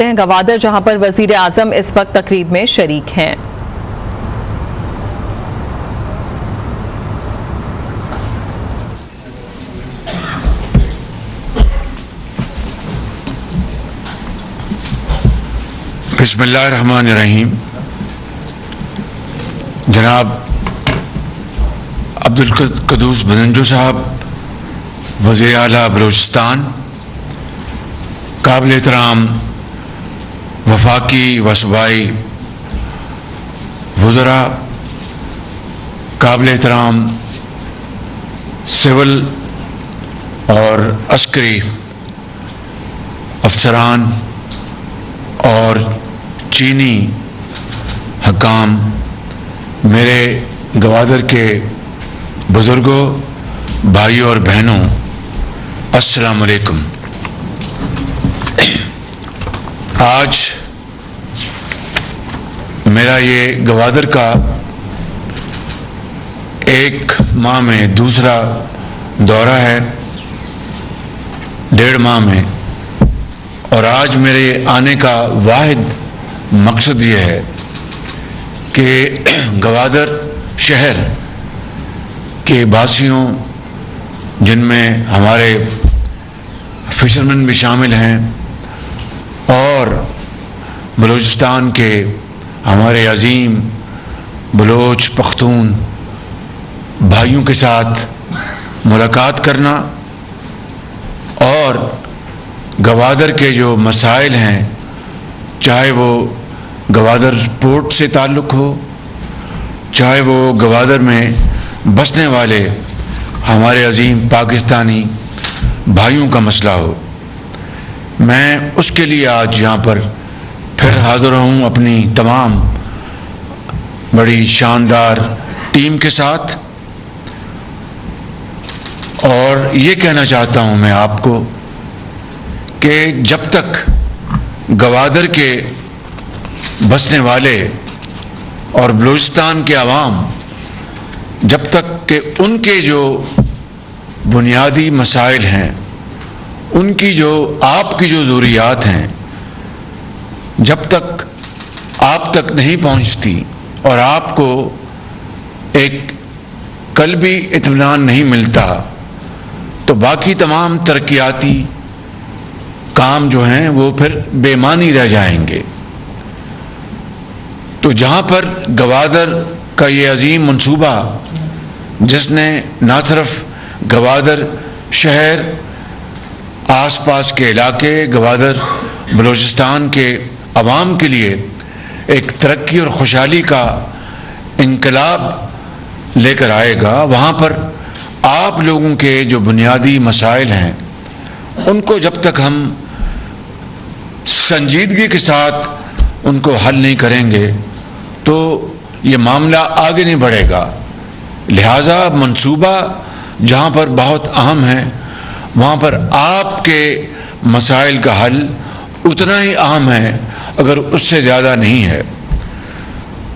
گوادر جہاں پر وزیر اعظم اس وقت تقریب میں شریک ہیں۔ بسم اللہ الرحمن الرحیم۔ جناب عبدالقدوس بدنجو صاحب وزیر اعلیٰ بلوچستان، قابل احترام وفاقی و صوبائی وزراء، قابل احترام سول اور عسکری افسران اور چینی حکام، میرے گوادر کے بزرگوں، بھائیوں اور بہنوں، السلام علیکم۔ آج میرا یہ گوادر کا ایک ماہ میں دوسرا دورہ ہے، 1.5 ماہ میں، اور آج میرے آنے کا واحد مقصد یہ ہے کہ گوادر شہر کے باسیوں، جن میں ہمارے فشرمین بھی شامل ہیں، اور بلوچستان کے ہمارے عظیم بلوچ پختون بھائیوں کے ساتھ ملاقات کرنا، اور گوادر کے جو مسائل ہیں، چاہے وہ گوادر پورٹ سے تعلق ہو، چاہے وہ گوادر میں بسنے والے ہمارے عظیم پاکستانی بھائیوں کا مسئلہ ہو، میں اس کے لیے آج یہاں پر پھر حاضر ہوں اپنی تمام بڑی شاندار ٹیم کے ساتھ، اور یہ کہنا چاہتا ہوں میں آپ کو کہ جب تک گوادر کے بسنے والے اور بلوچستان کے عوام، جب تک کہ ان کے جو بنیادی مسائل ہیں، ان کی جو آپ کی جو ضروریات ہیں، جب تک آپ تک نہیں پہنچتی اور آپ کو ایک قلبی اطمینان نہیں ملتا، تو باقی تمام ترقیاتی کام جو ہیں وہ پھر بے معنی رہ جائیں گے۔ تو جہاں پر گوادر کا یہ عظیم منصوبہ، جس نے نہ صرف گوادر شہر، آس پاس کے علاقے، گوادر بلوچستان کے عوام کے لیے ایک ترقی اور خوشحالی کا انقلاب لے کر آئے گا، وہاں پر آپ لوگوں کے جو بنیادی مسائل ہیں، ان کو جب تک ہم سنجیدگی کے ساتھ ان کو حل نہیں کریں گے تو یہ معاملہ آگے نہیں بڑھے گا۔ لہٰذا منصوبہ جہاں پر بہت اہم ہے، وہاں پر آپ کے مسائل کا حل اتنا ہی اہم ہے، اگر اس سے زیادہ نہیں ہے۔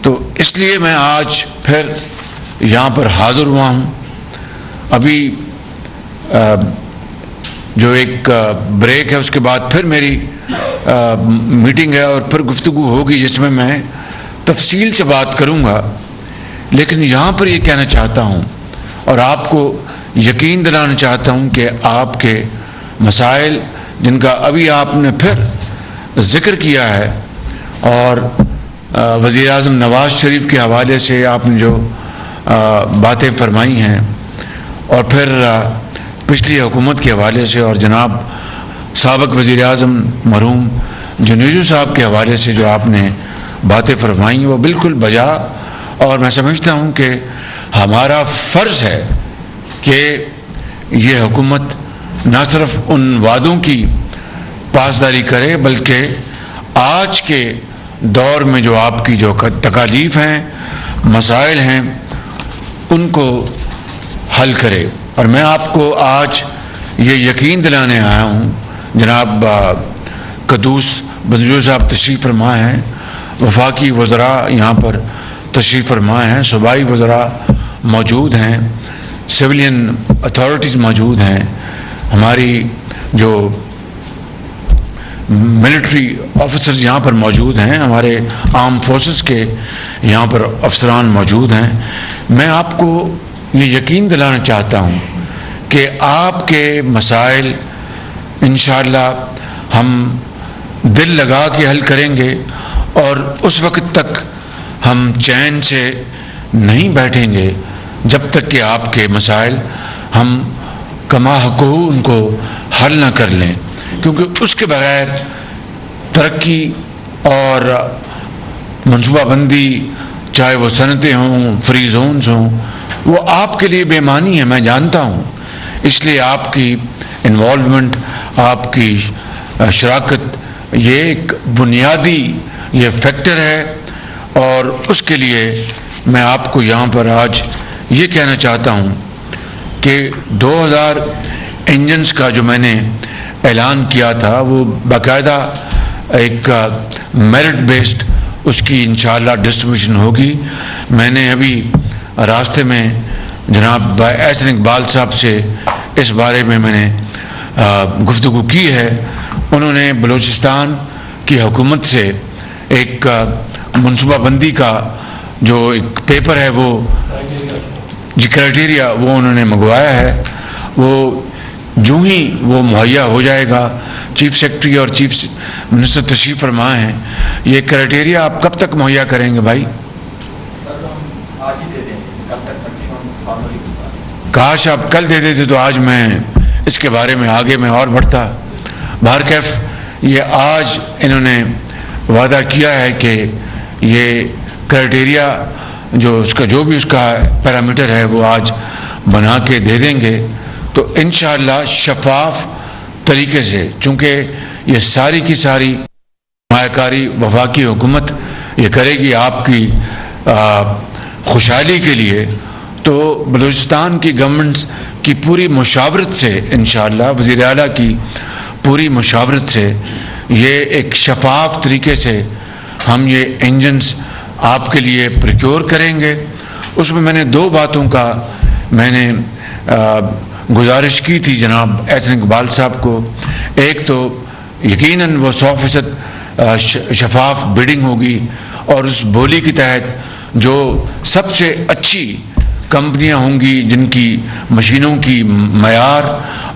تو اس لیے میں آج پھر یہاں پر حاضر ہوا ہوں۔ ابھی جو ایک بریک ہے، اس کے بعد پھر میری میٹنگ ہے اور پھر گفتگو ہوگی، جس میں میں تفصیل سے بات کروں گا۔ لیکن یہاں پر یہ کہنا چاہتا ہوں اور آپ کو یقین دلانا چاہتا ہوں کہ آپ کے مسائل، جن کا ابھی آپ نے پھر ذکر کیا ہے، اور وزیر اعظم نواز شریف کے حوالے سے آپ نے جو باتیں فرمائی ہیں، اور پھر پچھلی حکومت کے حوالے سے، اور جناب سابق وزیر اعظم مرحوم جنیجو صاحب کے حوالے سے جو آپ نے باتیں فرمائیں، وہ بالکل بجا، اور میں سمجھتا ہوں کہ ہمارا فرض ہے کہ یہ حکومت نہ صرف ان وعدوں کی پاسداری کرے، بلکہ آج کے دور میں جو آپ کی جو تکالیف ہیں، مسائل ہیں، ان کو حل کرے۔ اور میں آپ کو آج یہ یقین دلانے آیا ہوں، جناب قدوس بدنجو صاحب تشریف فرما ہیں، وفاقی وزراء یہاں پر تشریف فرما ہیں، صوبائی وزراء موجود ہیں، سویلین اتھارٹیز موجود ہیں، ہماری جو ملٹری آفیسرز یہاں پر موجود ہیں، ہمارے آرم فورسز کے یہاں پر افسران موجود ہیں، میں آپ کو یہ یقین دلانا چاہتا ہوں کہ آپ کے مسائل انشاءاللہ ہم دل لگا کے حل کریں گے، اور اس وقت تک ہم چین سے نہیں بیٹھیں گے جب تک کہ آپ کے مسائل ہم کما حقہ ان کو حل نہ کر لیں، کیونکہ اس کے بغیر ترقی اور منصوبہ بندی، چاہے وہ صنعتیں ہوں، فری زونز ہوں، وہ آپ کے لیے بے معنی ہے، میں جانتا ہوں۔ اس لیے آپ کی انوالومنٹ، آپ کی شراکت یہ ایک بنیادی یہ فیکٹر ہے، اور اس کے لیے میں آپ کو یہاں پر آج یہ کہنا چاہتا ہوں کہ 2000 انجنز کا جو میں نے اعلان کیا تھا وہ باقاعدہ ایک میرٹ بیسڈ اس کی انشاءاللہ ڈسٹریبیوشن ہوگی۔ میں نے ابھی راستے میں جناب احسن اقبال صاحب سے اس بارے میں نے گفتگو کی ہے۔ انہوں نے بلوچستان کی حکومت سے ایک منصوبہ بندی کا جو ایک پیپر ہے، وہ جی کرائٹیریا، وہ انہوں نے منگوایا ہے۔ وہ جو ہی وہ مہیا ہو جائے گا، چیف سیکرٹری اور چیف منسٹر تشریف فرما ہیں۔ یہ کرائٹیریا آپ کب تک مہیا کریں گے بھائی؟ کاش آپ کل دے دیتے تو آج میں اس کے بارے میں آگے میں اور بڑھتا۔ بہرکیف یہ آج انہوں نے وعدہ کیا ہے کہ یہ کرائٹیریا جو اس کا جو بھی اس کا پیرامیٹر ہے وہ آج بنا کے دے دیں گے، تو انشاءاللہ شفاف طریقے سے، چونکہ یہ ساری کی ساری سرمایہ کاری وفاقی حکومت یہ کرے گی آپ کی خوشحالی کے لیے، تو بلوچستان کی گورنمنٹس کی پوری مشاورت سے انشاءاللہ، وزیر اعلیٰ کی پوری مشاورت سے یہ ایک شفاف طریقے سے ہم یہ انجنز آپ کے لیے پروکیور کریں گے۔ اس میں نے 2 باتوں کا میں نے گزارش کی تھی جناب احسن اقبال صاحب کو۔ ایک تو یقیناً وہ 100% شفاف بڈنگ ہوگی، اور اس بولی کے تحت جو سب سے اچھی کمپنیاں ہوں گی جن کی مشینوں کی معیار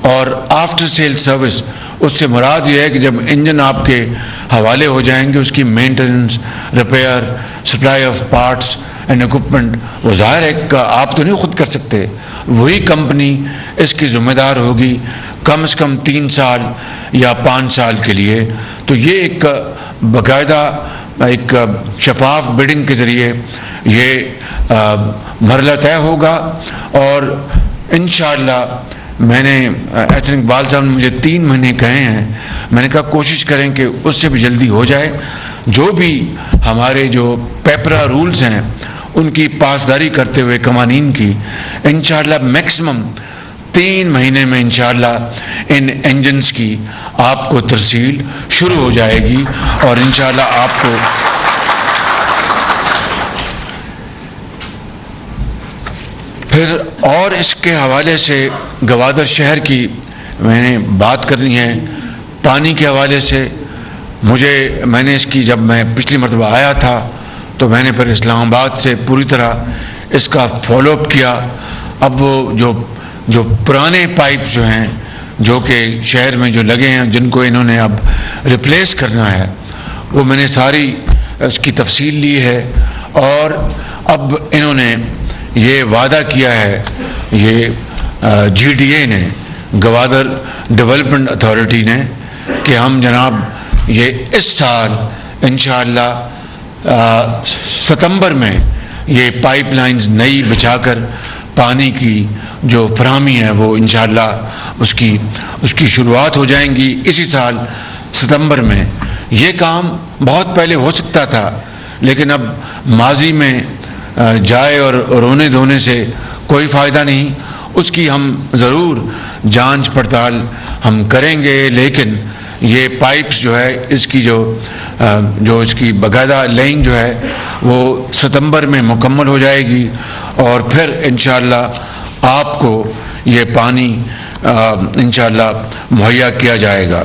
اور آفٹر سیل سروس، اس سے مراد یہ ہے کہ جب انجن آپ کے حوالے ہو جائیں گے، اس کی maintenance, repair, supply of parts and equipment, وہ ظاہر ہے کہ آپ تو نہیں خود کر سکتے، وہی کمپنی اس کی ذمہ دار ہوگی کم از کم 3 سال یا 5 سال کے لیے۔ تو یہ ایک باقاعدہ ایک شفاف بڈنگ کے ذریعے یہ مرحلہ طے ہوگا، اور انشاءاللہ میں نے احسن اقبال صاحب نے مجھے 3 مہینے کہے ہیں، میں نے کہا کوشش کریں کہ اس سے بھی جلدی ہو جائے۔ جو بھی ہمارے جو پیپرا رولز ہیں ان کی پاسداری کرتے ہوئے قوانین کی، انشاءاللہ میکسیمم 3 مہینے میں انشاءاللہ ان انجنز کی آپ کو ترسیل شروع ہو جائے گی، اور انشاءاللہ آپ کو پھر اور اس کے حوالے سے گوادر شہر کی میں نے بات کرنی ہے۔ پانی کے حوالے سے میں نے اس کی جب میں پچھلی مرتبہ آیا تھا تو میں نے پھر اسلام آباد سے پوری طرح اس کا فالو اپ کیا۔ اب وہ جو پرانے پائپ جو ہیں جو کہ شہر میں جو لگے ہیں جن کو انہوں نے اب ریپلیس کرنا ہے، وہ میں نے ساری اس کی تفصیل لی ہے، اور اب انہوں نے یہ وعدہ کیا ہے، یہ جی ڈی اے نے، گوادر ڈیولپمنٹ اتھارٹی نے، کہ ہم جناب یہ اس سال انشاءاللہ ستمبر میں یہ پائپ لائنز نئی بچھا کر پانی کی جو فراہمی ہے وہ انشاءاللہ اس کی شروعات ہو جائیں گی اسی سال ستمبر میں۔ یہ کام بہت پہلے ہو سکتا تھا، لیکن اب ماضی میں جائے اور رونے دھونے سے کوئی فائدہ نہیں، اس کی ہم ضرور جانچ پڑتال ہم کریں گے، لیکن یہ پائپس جو ہے اس کی جو اس کی باقاعدہ لائن جو ہے وہ ستمبر میں مکمل ہو جائے گی، اور پھر انشاءاللہ آپ کو یہ پانی انشاءاللہ مہیا کیا جائے گا۔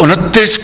29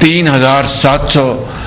3700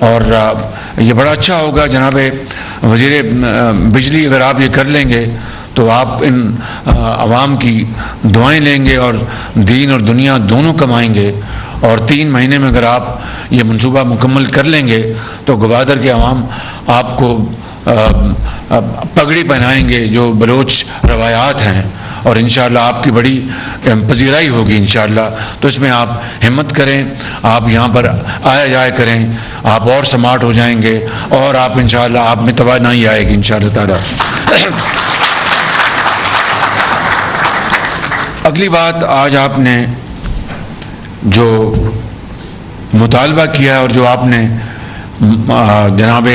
اور یہ بڑا اچھا ہوگا جناب وزیر بجلی، اگر آپ یہ کر لیں گے تو آپ ان عوام کی دعائیں لیں گے اور دین اور دنیا دونوں کمائیں گے، اور 3 مہینے میں اگر آپ یہ منصوبہ مکمل کر لیں گے تو گوادر کے عوام آپ کو پگڑی پہنائیں گے جو بلوچ روایات ہیں، اور انشاءاللہ آپ کی بڑی پذیرائی ہوگی انشاءاللہ۔ تو اس میں آپ ہمت کریں، آپ یہاں پر آیا جایا کریں، آپ اور سمارٹ ہو جائیں گے، اور آپ انشاءاللہ آپ میں توانائی آئے گی انشاءاللہ تعالیٰ۔ اگلی بات، آج آپ نے جو مطالبہ کیا اور جو آپ نے جناب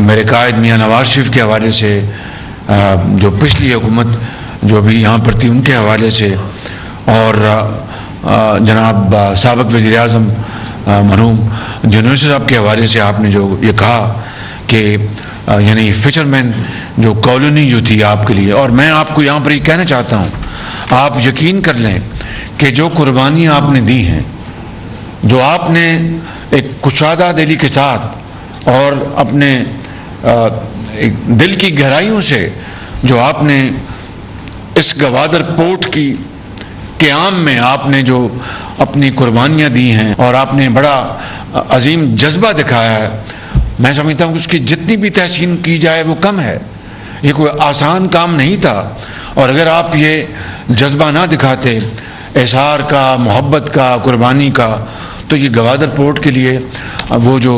میرے قائد میاں نواز شریف کے حوالے سے، جو پچھلی حکومت جو بھی یہاں پر تھی ان کے حوالے سے، اور جناب سابق وزیر اعظم مرحوم یونیورسٹی صاحب کے حوالے سے آپ نے جو یہ کہا کہ یعنی فشرمین جو کالونی جو تھی آپ کے لیے، اور میں آپ کو یہاں پر یہ کہنا چاہتا ہوں، آپ یقین کر لیں کہ جو قربانیاں آپ نے دی ہیں، جو آپ نے ایک کشادہ دلی کے ساتھ اور اپنے ایک دل کی گہرائیوں سے جو آپ نے اس گوادر پورٹ کی قیام میں آپ نے جو اپنی قربانیاں دی ہیں اور آپ نے بڑا عظیم جذبہ دکھایا ہے، میں سمجھتا ہوں کہ اس کی جتنی بھی تحسین کی جائے وہ کم ہے۔ یہ کوئی آسان کام نہیں تھا، اور اگر آپ یہ جذبہ نہ دکھاتے احسار کا، محبت کا، قربانی کا، تو یہ گوادر پورٹ کے لیے وہ جو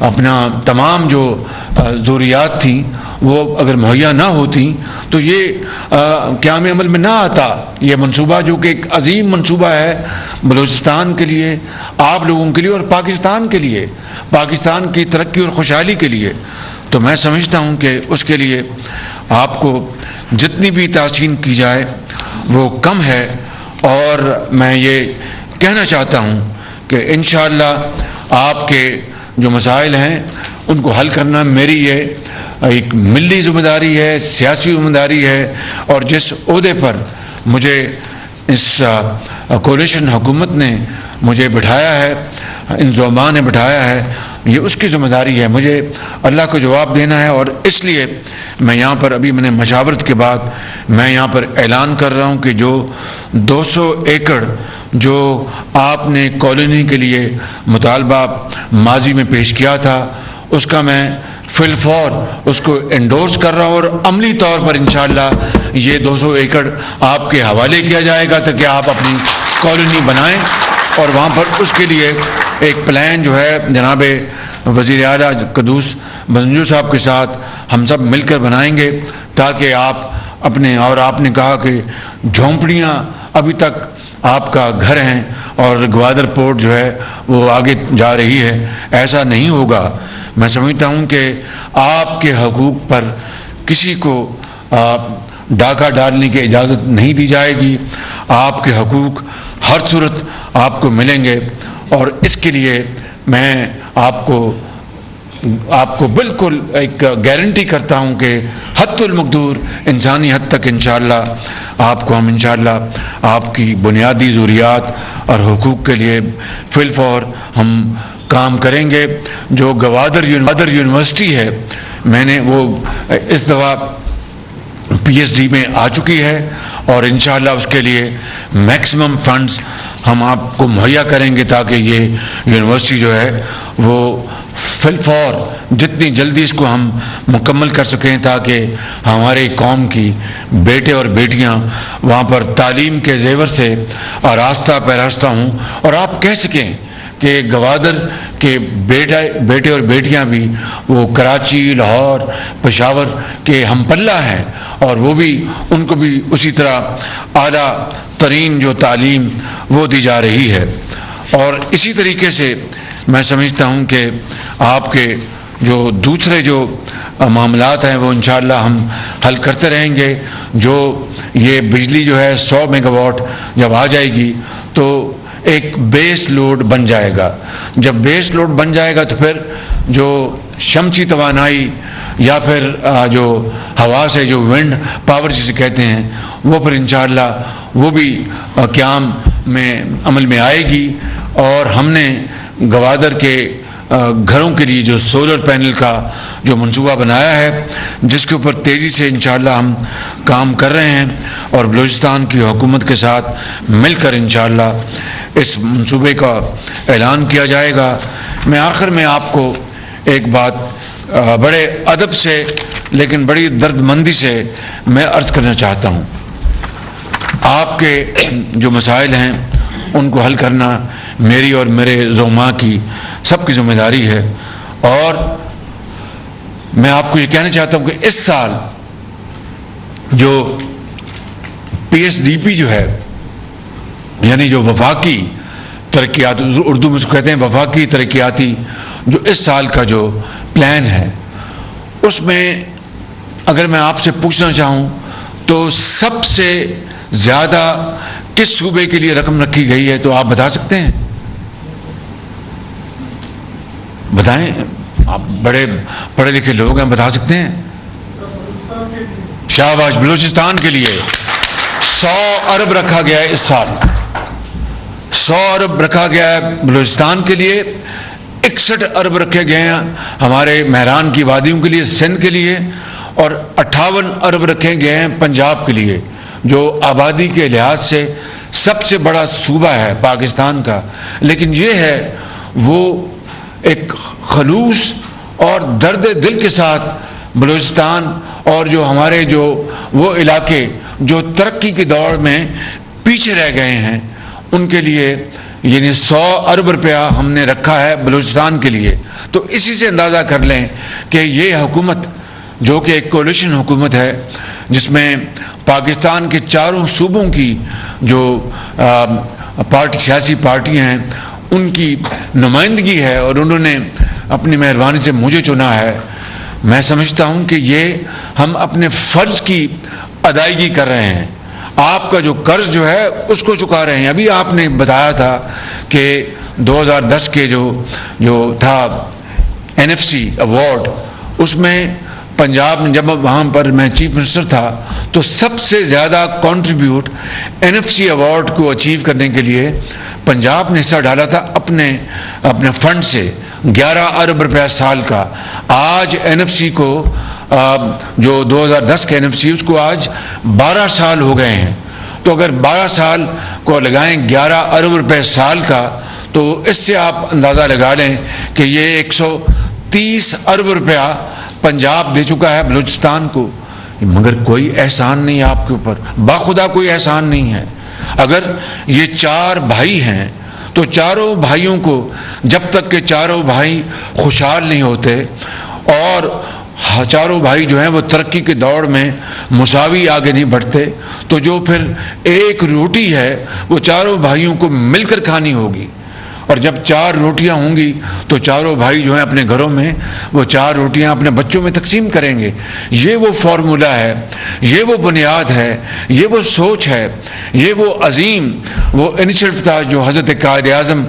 اپنا تمام جو ضروریات تھیں وہ اگر مہیا نہ ہوتی تو یہ قیام عمل میں نہ آتا۔ یہ منصوبہ جو کہ ایک عظیم منصوبہ ہے بلوچستان کے لیے، آپ لوگوں کے لیے، اور پاکستان کے لیے، پاکستان کی ترقی اور خوشحالی کے لیے، تو میں سمجھتا ہوں کہ اس کے لیے آپ کو جتنی بھی تحسین کی جائے وہ کم ہے۔ اور میں یہ کہنا چاہتا ہوں کہ انشاءاللہ آپ کے جو مسائل ہیں ان کو حل کرنا میری یہ ایک ملی ذمہ داری ہے، سیاسی ذمہ داری ہے، اور جس عہدے پر مجھے اس کولیشن حکومت نے مجھے بٹھایا ہے، ان زعماء نے بٹھایا ہے، یہ اس کی ذمہ داری ہے، مجھے اللہ کو جواب دینا ہے۔ اور اس لیے میں یہاں پر ابھی میں نے مشاورت کے بعد میں یہاں پر اعلان کر رہا ہوں کہ جو 200 ایکڑ جو آپ نے کالونی کے لیے مطالبہ ماضی میں پیش کیا تھا، اس کا میں فی الفور اس کو انڈورس کر رہا ہوں، اور عملی طور پر انشاءاللہ یہ 200 ایکڑ آپ کے حوالے کیا جائے گا تاکہ آپ اپنی کالونی بنائیں، اور وہاں پر اس کے لیے ایک پلان جو ہے جناب وزیر اعلیٰ قدوس بنجو صاحب کے ساتھ ہم سب مل کر بنائیں گے، تاکہ آپ اپنے، اور آپ نے کہا کہ جھونپڑیاں ابھی تک آپ کا گھر ہیں اور گوادر پورٹ جو ہے وہ آگے جا رہی ہے، ایسا نہیں ہوگا۔ میں سمجھتا ہوں کہ آپ کے حقوق پر کسی کو ڈاکہ ڈالنے کی اجازت نہیں دی جائے گی، آپ کے حقوق ہر صورت آپ کو ملیں گے، اور اس کے لیے میں آپ کو بالکل ایک گارنٹی کرتا ہوں کہ حد المقدور انسانی حد تک انشاءاللہ آپ کو ہم انشاءاللہ آپ کی بنیادی ضروریات اور حقوق کے لیے فی الفور ہم کام کریں گے۔ جو گوادر یونیورسٹی ہے، میں نے وہ اس دفعہ PhD میں آ چکی ہے، اور انشاءاللہ اس کے لیے میکسیمم فنڈز ہم آپ کو مہیا کریں گے تاکہ یہ یونیورسٹی جو ہے وہ فی الفور جتنی جلدی اس کو ہم مکمل کر سکیں، تاکہ ہمارے قوم کی بیٹے اور بیٹیاں وہاں پر تعلیم کے زیور سے آراستہ پیراستہ ہوں، اور آپ کہہ سکیں کہ گوادر کے بیٹے اور بیٹیاں بھی وہ کراچی، لاہور، پشاور کے ہم پلہ ہیں، اور وہ بھی ان کو بھی اسی طرح اعلیٰ ترین جو تعلیم وہ دی جا رہی ہے۔ اور اسی طریقے سے میں سمجھتا ہوں کہ آپ کے جو دوسرے جو معاملات ہیں وہ انشاءاللہ ہم حل کرتے رہیں گے۔ جو یہ بجلی جو ہے 100 میگا واٹ جب آ جائے گی تو ایک بیس لوڈ بن جائے گا۔ جب بیس لوڈ بن جائے گا تو پھر جو شمسی توانائی یا پھر جو ہوا سے جو ونڈ پاور جسے کہتے ہیں، وہ پھر انشاءاللہ وہ بھی قیام میں عمل میں آئے گی۔ اور ہم نے گوادر کے گھروں کے لیے جو سولر پینل کا جو منصوبہ بنایا ہے، جس کے اوپر تیزی سے انشاءاللہ ہم کام کر رہے ہیں اور بلوچستان کی حکومت کے ساتھ مل کر انشاءاللہ اس منصوبے کا اعلان کیا جائے گا۔ میں آخر میں آپ کو ایک بات بڑے ادب سے لیکن بڑی درد مندی سے میں عرض کرنا چاہتا ہوں۔ آپ کے جو مسائل ہیں ان کو حل کرنا میری اور میرے زعماء کی سب کی ذمہ داری ہے، اور میں آپ کو یہ کہنا چاہتا ہوں کہ اس سال جو PSDP جو ہے، یعنی جو وفاقی ترقیات، اردو میں اس کو کہتے ہیں وفاقی ترقیاتی، جو اس سال کا جو پلان ہے، اس میں اگر میں آپ سے پوچھنا چاہوں تو سب سے زیادہ کس صوبے کے لیے رقم رکھی گئی ہے، تو آپ بتا سکتے ہیں؟ بتائیں، آپ بڑے پڑھے لکھے لوگ ہیں، بتا سکتے ہیں؟ شاباش، بلوچستان کے لیے 100 ارب رکھا گیا ہے اس سال، 100 ارب رکھا گیا ہے بلوچستان کے لیے، 61 ارب رکھے گئے ہیں ہمارے مہران کی وادیوں کے لیے، سندھ کے لیے، اور 58 ارب رکھے گئے ہیں پنجاب کے لیے، جو آبادی کے لحاظ سے سب سے بڑا صوبہ ہے پاکستان کا۔ لیکن یہ ہے وہ ایک خلوص اور درد دل کے ساتھ بلوچستان اور جو ہمارے جو وہ علاقے جو ترقی کی دوڑ میں پیچھے رہ گئے ہیں، ان کے لیے یعنی 100 ارب روپیہ ہم نے رکھا ہے بلوچستان کے لیے۔ تو اسی سے اندازہ کر لیں کہ یہ حکومت جو کہ ایک کولیشن حکومت ہے، جس میں پاکستان کے چاروں صوبوں کی جو سیاسی پارٹیاں ہیں ان کی نمائندگی ہے، اور انہوں نے اپنی مہربانی سے مجھے چنا ہے۔ میں سمجھتا ہوں کہ یہ ہم اپنے فرض کی ادائیگی کر رہے ہیں، آپ کا جو قرض جو ہے اس کو چکا رہے ہیں۔ ابھی آپ نے بتایا تھا کہ 2010 کے جو تھا NFC ایوارڈ، اس میں پنجاب میں، جب وہاں پر میں چیف منسٹر تھا، تو سب سے زیادہ کنٹریبیوٹ NFC ایوارڈ کو اچیو کرنے کے لیے پنجاب نے حصہ ڈالا تھا اپنے فنڈ سے 11 ارب روپیہ سال کا۔ آج NFC کو جو 2010 کا NFC، اس کو آج 12 سال ہو گئے ہیں۔ تو اگر 12 سال کو لگائیں 11 ارب روپے سال کا، تو اس سے آپ اندازہ لگا لیں کہ یہ 130 ارب روپیہ پنجاب دے چکا ہے بلوچستان کو، مگر کوئی احسان نہیں آپ کے اوپر، باخدا کوئی احسان نہیں ہے۔ اگر یہ 4 بھائی ہیں تو چاروں بھائیوں کو جب تک کہ چاروں بھائی خوشحال نہیں ہوتے اور چاروں بھائی جو ہیں وہ ترقی کی دوڑ میں مساوی آگے نہیں بڑھتے، تو جو پھر ایک روٹی ہے وہ چاروں بھائیوں کو مل کر کھانی ہوگی، اور جب 4 روٹیاں ہوں گی تو چاروں بھائی جو ہیں اپنے گھروں میں وہ 4 روٹیاں اپنے بچوں میں تقسیم کریں گے۔ یہ وہ فارمولہ ہے، یہ وہ بنیاد ہے، یہ وہ سوچ ہے، یہ وہ عظیم وہ انیشیٹو تھا جو حضرت قائد اعظم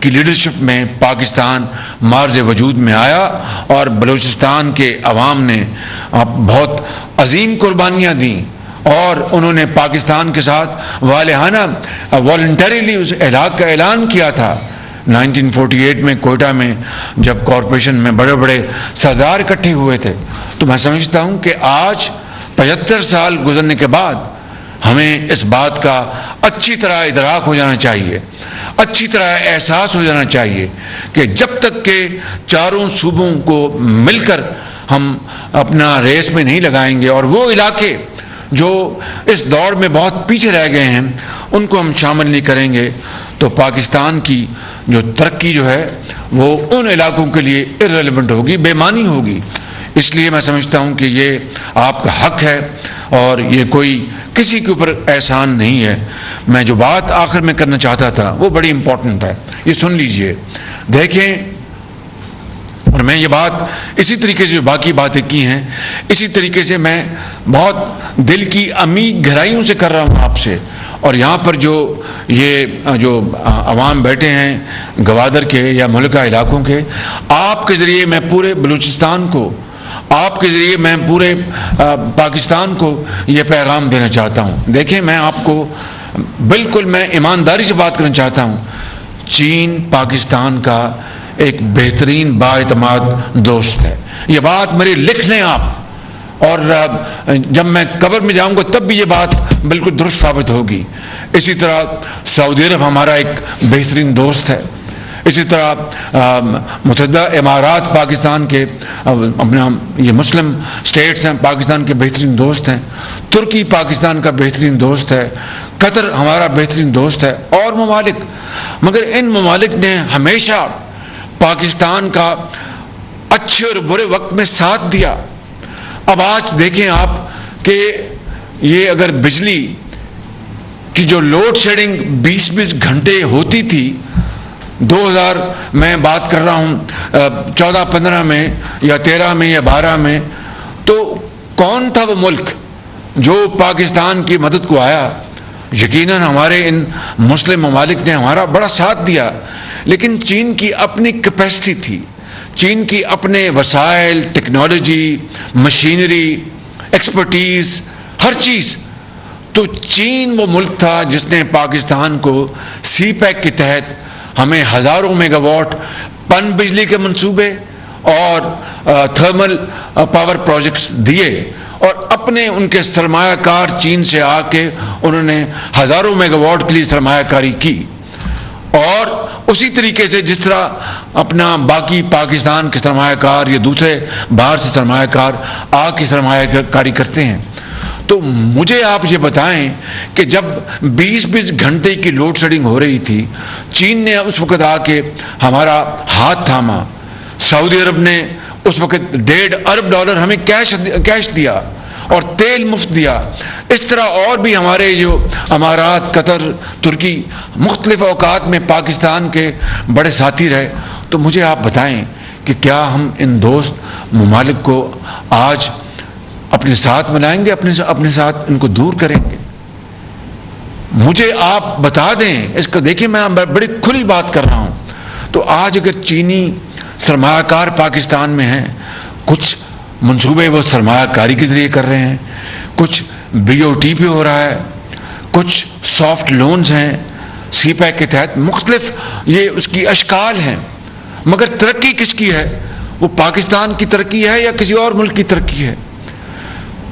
کی لیڈرشپ میں پاکستان مارز وجود میں آیا، اور بلوچستان کے عوام نے بہت عظیم قربانیاں دیں، اور انہوں نے پاکستان کے ساتھ والہانہ والنٹریلی اس الحاق کا اعلان کیا تھا۔ 1948 میں کوئٹہ میں جب کارپوریشن میں بڑے بڑے سردار اکٹھے ہوئے تھے، تو میں سمجھتا ہوں کہ آج 75 سال گزرنے کے بعد ہمیں اس بات کا اچھی طرح ادراک ہو جانا چاہیے، اچھی طرح احساس ہو جانا چاہیے کہ جب تک کہ چاروں صوبوں کو مل کر ہم اپنا ریس میں نہیں لگائیں گے، اور وہ علاقے جو اس دور میں بہت پیچھے رہ گئے ہیں ان کو ہم شامل نہیں کریں گے، تو پاکستان کی جو ترقی جو ہے وہ ان علاقوں کے لیے ارریلیونٹ ہوگی، بے معنی ہوگی۔ اس لیے میں سمجھتا ہوں کہ یہ آپ کا حق ہے، اور یہ کوئی کسی کے اوپر احسان نہیں ہے۔ میں جو بات آخر میں کرنا چاہتا تھا وہ بڑی امپورٹنٹ ہے، یہ سن لیجئے۔ دیکھیں، اور میں یہ بات اسی طریقے سے جو باقی باتیں کی ہیں اسی طریقے سے میں بہت دل کی عمیق گہرائیوں سے کر رہا ہوں آپ سے، اور یہاں پر یہ جو عوام بیٹھے ہیں گوادر کے یا ملکہ علاقوں کے، آپ کے ذریعے میں پورے بلوچستان کو، آپ کے ذریعے میں پورے پاکستان کو یہ پیغام دینا چاہتا ہوں۔ دیکھیں، میں آپ کو بالکل میں ایمانداری سے بات کرنا چاہتا ہوں، چین پاکستان کا ایک بہترین بااعتماد دوست ہے. یہ بات میری لکھ لیں آپ, اور جب میں قبر میں جاؤں گا تب بھی یہ بات بالکل درست ثابت ہوگی. اسی طرح سعودی عرب ہمارا ایک بہترین دوست ہے. اسی طرح متحدہ امارات پاکستان کے اپنا یہ مسلم اسٹیٹس ہیں, پاکستان کے بہترین دوست ہیں. ترکی پاکستان کا بہترین دوست ہے. قطر ہمارا بہترین دوست ہے, اور ممالک. مگر ان ممالک نے ہمیشہ پاکستان کا اچھے اور برے وقت میں ساتھ دیا. اب آج دیکھیں آپ کہ یہ اگر بجلی کی جو لوڈ شیڈنگ 20 گھنٹے ہوتی تھی 2000 میں بات کر رہا ہوں 14-15 میں یا 13 میں یا 12 میں, تو کون تھا وہ ملک جو پاکستان کی مدد کو آیا؟ یقیناً ہمارے ان مسلم ممالک نے ہمارا بڑا ساتھ دیا. لیکن چین کی اپنی کیپیسٹی تھی, چین کی اپنے وسائل, ٹیکنالوجی, مشینری, ایکسپرٹیز, ہر چیز. تو چین وہ ملک تھا جس نے پاکستان کو سی پیک کے تحت ہمیں ہزاروں میگا واٹ پن بجلی کے منصوبے اور تھرمل پاور پروجیکٹس دیے, اور اپنے ان کے سرمایہ کار چین سے آ کے انہوں نے ہزاروں میگا واٹ کے لیے سرمایہ کاری کی. اور اسی طریقے سے جس طرح اپنا باقی پاکستان کے سرمایہ کار یا دوسرے باہر سے سرمایہ کار آ کے سرمایہ کاری کرتے ہیں. تو مجھے آپ یہ بتائیں کہ جب 20 گھنٹے کی لوڈ شیڈنگ ہو رہی تھی, چین نے اس وقت آ کے ہمارا ہاتھ تھاما. سعودی عرب نے اس وقت $1.5 ارب ہمیں کیش دیا اور تیل مفت دیا. اس طرح اور بھی ہمارے جو امارات, قطر, ترکی مختلف اوقات میں پاکستان کے بڑے ساتھی رہے. تو مجھے آپ بتائیں کہ کیا ہم ان دوست ممالک کو آج اپنے ساتھ ملائیں گے, اپنے ساتھ ان کو دور کریں گے؟ مجھے آپ بتا دیں اس کو. دیکھیں میں بڑی کھلی بات کر رہا ہوں. تو آج اگر چینی سرمایہ کار پاکستان میں ہیں, کچھ منصوبے وہ سرمایہ کاری کے ذریعے کر رہے ہیں, کچھ BOT پہ ہو رہا ہے, کچھ سافٹ لونز ہیں سی پیک کے تحت, مختلف یہ اس کی اشکال ہیں. مگر ترقی کس کی ہے؟ وہ پاکستان کی ترقی ہے یا کسی اور ملک کی ترقی ہے؟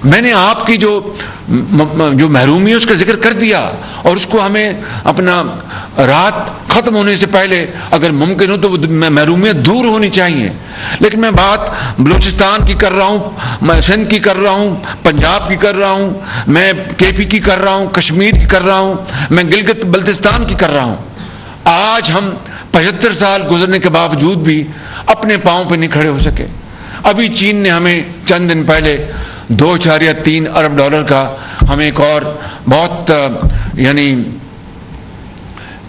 میں نے آپ کی جو محرومی ہے اس کا ذکر کر دیا, اور اس کو ہمیں اپنا رات ختم ہونے سے پہلے اگر ممکن ہو تو وہ محرومیت دور ہونی چاہیے. لیکن میں بات بلوچستان کی کر رہا ہوں, میں سندھ کی کر رہا ہوں, پنجاب کی کر رہا ہوں, میں KP کی کر رہا ہوں, کشمیر کی کر رہا ہوں, میں گلگت بلتستان کی کر رہا ہوں. آج ہم 75 سال گزرنے کے باوجود بھی اپنے پاؤں پہ نہیں کھڑے ہو سکے. ابھی چین نے ہمیں چند دن پہلے $2.3 ارب کا ہمیں ایک اور بہت یعنی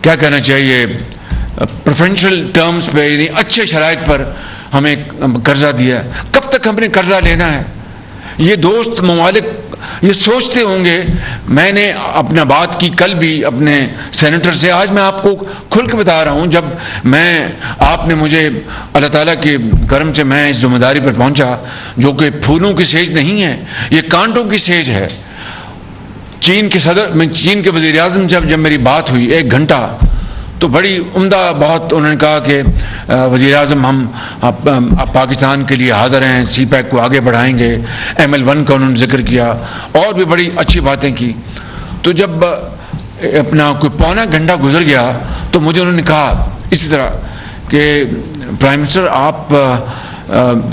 کیا کہنا چاہیے پریفرنشل ٹرمز پہ, یعنی اچھے شرائط پر ہمیں قرضہ دیا. کب تک ہم نے قرضہ لینا ہے؟ یہ دوست ممالک یہ سوچتے ہوں گے. میں نے اپنا بات کی کل بھی اپنے سینیٹر سے, آج میں آپ کو کھل کے بتا رہا ہوں. جب آپ نے مجھے اللہ تعالیٰ کے کرم سے میں اس ذمہ داری پر پہنچا, جو کہ پھولوں کی سیج نہیں ہے, یہ کانٹوں کی سیج ہے. چین کے وزیر اعظم جب میری بات ہوئی 1 گھنٹہ, تو بڑی عمدہ بہت انہوں نے کہا کہ وزیر اعظم ہم پاکستان کے لیے حاضر ہیں, سی پیک کو آگے بڑھائیں گے, ML1 کا انہوں نے ذکر کیا, اور بھی بڑی اچھی باتیں کی. تو جب اپنا کوئی پونا گھنٹہ گزر گیا تو مجھے انہوں نے کہا اسی طرح کہ پرائم منسٹر آپ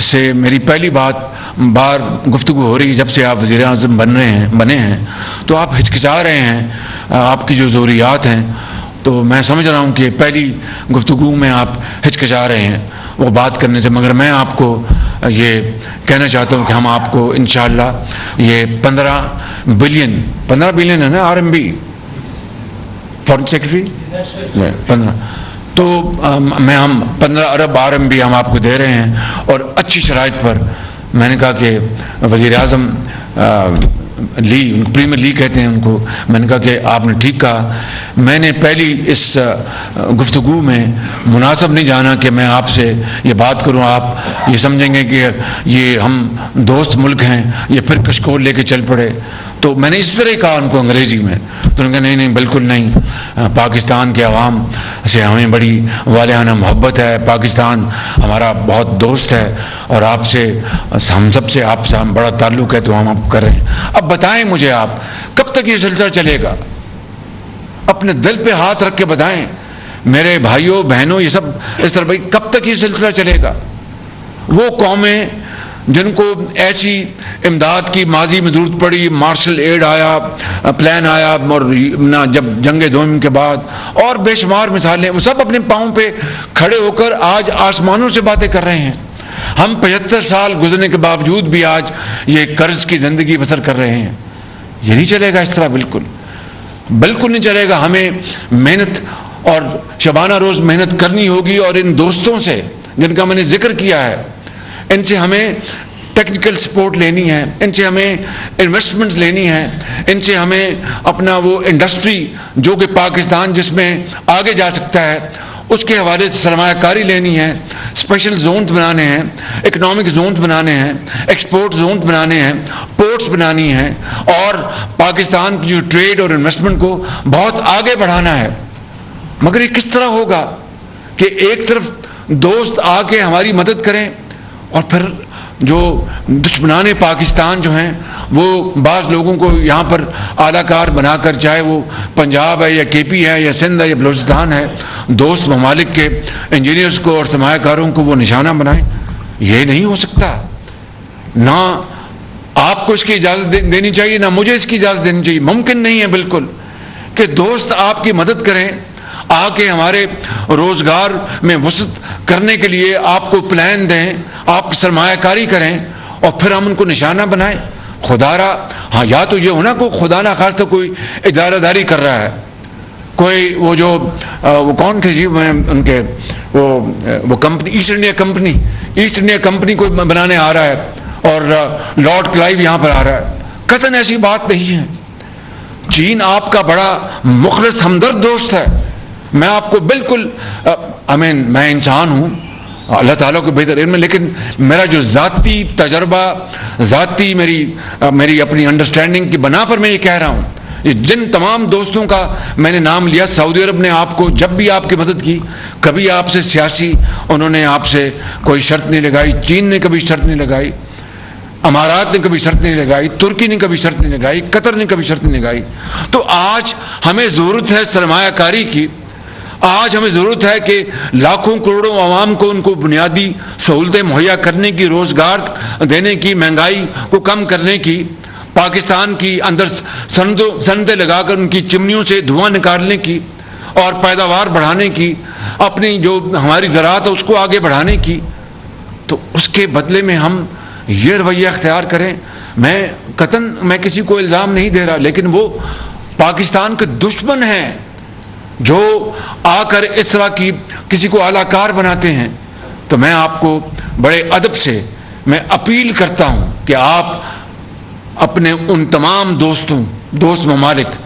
سے میری پہلی بار گفتگو ہو رہی ہے جب سے آپ وزیر اعظم بنے ہیں, تو آپ ہچکچا رہے ہیں, آپ کی جو ضروریات ہیں, تو میں سمجھ رہا ہوں کہ پہلی گفتگو میں آپ ہچکچا رہے ہیں وہ بات کرنے سے. مگر میں آپ کو یہ کہنا چاہتا ہوں کہ ہم آپ کو انشاءاللہ یہ 15 بلین ہے نا RMB, فارن سیکرٹری 15, تو ہم 15 ارب RMB ہم آپ کو دے رہے ہیں, اور اچھی شرائط پر. میں نے کہا کہ وزیر اعظم پریمیئر لیگ کہتے ہیں ان کو, میں نے کہا کہ آپ نے ٹھیک کہا. میں نے پہلی اس گفتگو میں مناسب نہیں جانا کہ میں آپ سے یہ بات کروں, آپ یہ سمجھیں گے کہ یہ ہم دوست ملک ہیں, یہ پھر کشکول لے کے چل پڑے. تو میں نے اس طرح کہا ان کو انگریزی میں، تو انہوں نے کہا نہیں نہیں بالکل نہیں، پاکستان کے عوام سے ہمیں بڑی والہانہ محبت ہے، پاکستان ہمارا بہت دوست ہے، اور آپ سے ہم سب سے آپ سے ہم بڑا تعلق ہے، تو ہم آپ کر رہے ہیں۔ اب بتائیں مجھے آپ کب تک یہ سلسلہ چلے گا؟ اپنے دل پہ ہاتھ رکھ کے بتائیں میرے بھائیوں بہنوں، یہ سب اس طرح بھائی کب تک یہ سلسلہ چلے گا؟ وہ قومیں جن کو ایسی امداد کی ماضی میں ضرورت پڑی، مارشل ایڈ آیا، پلان آیا، اور جب جنگ دوئم کے بعد، اور بے شمار مثالیں، وہ سب اپنے پاؤں پہ کھڑے ہو کر آج آسمانوں سے باتیں کر رہے ہیں۔ ہم 75 سال گزرنے کے باوجود بھی آج یہ قرض کی زندگی بسر کر رہے ہیں۔ یہ نہیں چلے گا اس طرح، بالکل بالکل نہیں چلے گا۔ ہمیں محنت اور شبانہ روز محنت کرنی ہوگی، اور ان دوستوں سے جن کا میں نے ذکر کیا ہے، ان سے ہمیں ٹیکنیکل سپورٹ لینی ہے، ان سے ہمیں انویسٹمنٹ لینی ہے، ان سے ہمیں اپنا وہ انڈسٹری جو کہ پاکستان جس میں آگے جا سکتا ہے اس کے حوالے سے سرمایہ کاری لینی ہے، اسپیشل زونز بنانے ہیں، اکنامک زونز بنانے ہیں، ایکسپورٹ زونز بنانے ہیں، پورٹس بنانی ہیں، اور پاکستان کی جو ٹریڈ اور انویسٹمنٹ کو بہت آگے بڑھانا ہے۔ مگر یہ کس طرح ہوگا کہ ایک طرف دوست آ کے ہماری مدد کریں، اور پھر جو دشمنان پاکستان جو ہیں وہ بعض لوگوں کو یہاں پر اعلیٰ کار بنا کر، چاہے وہ پنجاب ہے یا کے پی ہے یا سندھ ہے یا بلوچستان ہے، دوست ممالک کے انجینئرز کو اور سرمایہ کاروں کو وہ نشانہ بنائیں؟ یہ نہیں ہو سکتا۔ نہ آپ کو اس کی اجازت دینی چاہیے، نہ مجھے اس کی اجازت دینی چاہیے۔ ممکن نہیں ہے بالکل کہ دوست آپ کی مدد کریں، آ کے ہمارے روزگار میں وسعت کرنے کے لیے آپ کو پلان دیں، آپ کی سرمایہ کاری کریں، اور پھر ہم ان کو نشانہ بنائیں۔ خدا را ہاں، یا تو یہ ہونا کوئی خدا نہ خواستہ کوئی ادارہ داری کر رہا ہے، کوئی وہ جو وہ کون تھے جی ان کے وہ کمپنی ایسٹ انڈیا کمپنی کوئی بنانے آ رہا ہے، اور لارڈ کلائیو یہاں پر آ رہا ہے۔ قطعاً ایسی بات نہیں ہے۔ چین آپ کا بڑا مخلص ہمدرد دوست ہے۔ میں آپ کو بالکل میں انسان ہوں، اللہ تعالیٰ کو بہتر علم ہے، لیکن میرا جو ذاتی تجربہ، ذاتی میری اپنی انڈرسٹینڈنگ کی بنا پر میں یہ کہہ رہا ہوں، جن تمام دوستوں کا میں نے نام لیا، سعودی عرب نے آپ کو جب بھی آپ کی مدد کی، کبھی آپ سے سیاسی انہوں نے آپ سے کوئی شرط نہیں لگائی، چین نے کبھی شرط نہیں لگائی، امارات نے کبھی شرط نہیں لگائی، ترکی نے کبھی شرط نہیں لگائی، قطر نے کبھی شرط نہیں لگائی۔ تو آج ہمیں ضرورت ہے سرمایہ کاری کی، آج ہمیں ضرورت ہے کہ لاکھوں کروڑوں عوام کو ان کو بنیادی سہولتیں مہیا کرنے کی، روزگار دینے کی، مہنگائی کو کم کرنے کی، پاکستان کی اندر صنعتیں لگا کر ان کی چمنیوں سے دھواں نکالنے کی، اور پیداوار بڑھانے کی، اپنی جو ہماری زراعت ہے اس کو آگے بڑھانے کی۔ تو اس کے بدلے میں ہم یہ رویہ اختیار کریں۔ میں کسی کو الزام نہیں دے رہا، لیکن وہ پاکستان کے دشمن ہیں جو آ کر اس طرح کی کسی کو اعلیٰ کار بناتے ہیں۔ تو میں آپ کو بڑے ادب سے میں اپیل کرتا ہوں کہ آپ اپنے ان تمام دوست ممالک